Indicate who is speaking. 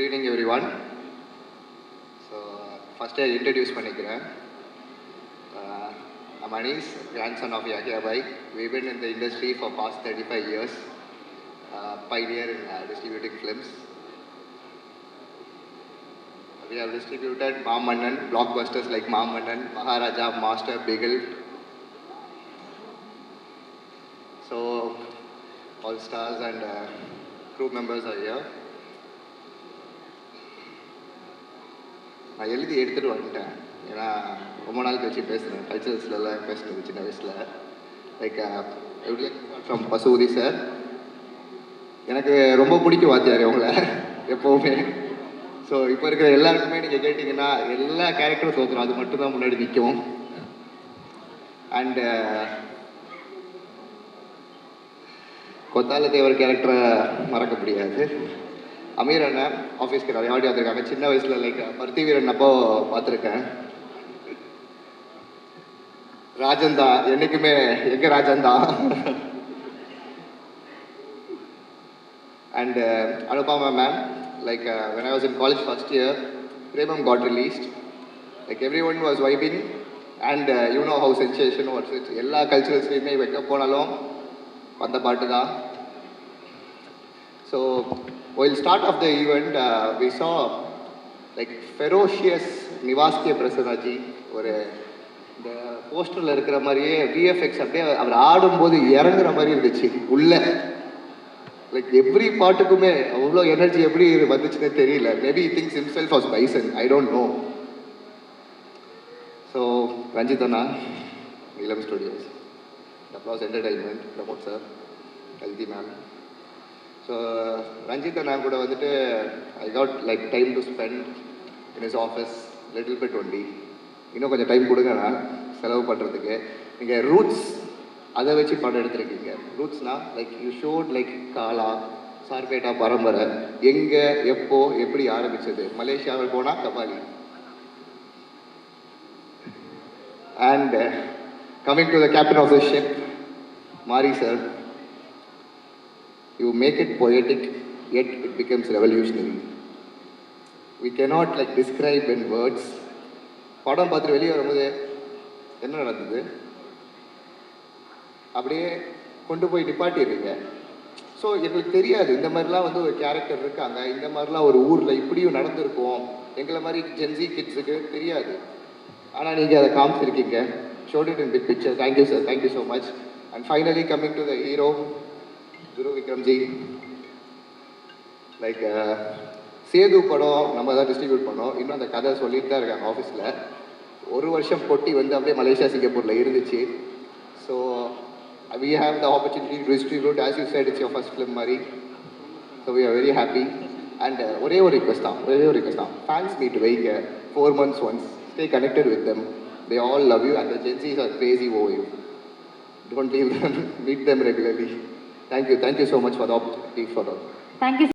Speaker 1: Good evening, everyone. So, first I introduce பண்ணிக்கிறேன். I'm Anis, grandson of Yahya Bhai. We've been in the industry for past 35 years. Pioneer in distributing films. We have distributed Mamannan, blockbusters like Mamannan, Maharaja, Master, Beagle. So, all stars and crew members are here. நான் எழுதி எடுத்துகிட்டு வந்துட்டேன். ஏன்னா ரொம்ப நாள் கழிச்சு பேசுகிறேன். கல்ச்சரல்ஸ்லாம் பேசுனது சின்ன வயசில். லைக் எப்படி ஃப்ரம் பசுபதி சார். எனக்கு ரொம்ப பிடிக்கும் வாத்தியார் அவங்கள எப்போவுமே. ஸோ இப்போ இருக்கிற எல்லாருக்குமே நீங்கள் கேட்டிங்கன்னா எல்லா கேரக்டரும் தோற்றுரும், அது மட்டும்தான் முன்னாடி நிற்கும். அண்டு கொத்தால தேவர் கேரக்டரை மறக்க முடியாது. அமீர் அண்ணன் ஆஃபீஸ்க்கு நிறைய வாட்டி வந்திருக்காங்க. சின்ன வயசில் லைக் பருத்தி வீரன் அப்போ பார்த்துருக்கேன். ராஜந்தா என்றைக்குமே எங்கள் Rajantha. And Anupama ma'am, like when I was in college first year, Premam got released. Like everyone was vibing and you know how sensation was it. எல்லா கல்ச்சுரல்ஸ்லையுமே வைக்க போனாலும் அந்த பாட்டு தான். So while start of the event, we saw like ferocious Nivas K. Prasannaji. ஒரு இந்த போஸ்டரில் இருக்கிற மாதிரியே விஎஃப்எக்ஸ் அப்படியே அவர் ஆடும்போது இறங்குற மாதிரி இருந்துச்சு உள்ள. லைக் எவ்ரி பாட்டுக்குமே அவ்வளோ எனர்ஜி எப்படி வந்துச்சுன்னு தெரியல. Maybe things himself was Bison, I don't know. So Ranjith அண்ணா, Neelam studios, applause entertainment, Pramod sir, healthy ma'am. So Ranjith அண்ணா கூட வந்துட்டு I got like time to spend in his office little bit only. இன்னும் கொஞ்சம் டைம் கொடுங்கண்ணா செலவு பண்ணுறதுக்கு. நீங்கள் ரூட்ஸ் அதை வச்சு படம் எடுத்துருக்கீங்க. ரூட்ஸ்னால் like you shot like Kaala, Sarpatta Parambarai எங்கே எப்போ எப்படி ஆரம்பித்தது. மலேசியாவில் போனால் Kabali. And coming to the captain of the ship Mari sir, you make it poetic, yet it becomes revolutionary. We cannot like describe in words. படம் பார்த்துட்டு வெளியே வரும்போது என்ன நடந்தது அப்படியே கொண்டு போய் நிப்பாட்டிடுறீங்க. ஸோ எங்களுக்கு தெரியாது இந்த மாதிரிலாம் வந்து ஒரு கேரக்டர் இருக்காங்க, இந்த மாதிரிலாம் ஒரு ஊரில் இப்படியும் நடந்திருக்கும், எங்களை மாதிரி ஜென்சி கிட்ஸுக்கு தெரியாது. ஆனால் நீங்கள் அதை காமிச்சிருக்கீங்க. Showed it in big picture. Thank you sir, thank you so much. And finally coming to the hero Guru Vikramji. Like Sethu படம் நம்ம தான் டிஸ்ட்ரிபியூட் பண்ணோம். இன்னும் அந்த கதை சொல்லிட்டு தான் இருக்காங்க ஆஃபீஸில். ஒரு வருஷம் பொட்டி வந்து அப்படியே மலேசியா சிங்கப்பூரில் இருந்துச்சு. So we have the opportunity to distribute, as you said, it's your first film மாதிரி. So we are very happy. And ஒரே ஒரு ரிக்வெஸ்ட் தான், ஃபேன்ஸ் மீட் வைங்க 4 months once. Stay connected with them. They all love you and the Gen Zs are crazy over you. Don't leave them, meet them regularly. Thank you so much for the opportunity. Thank you.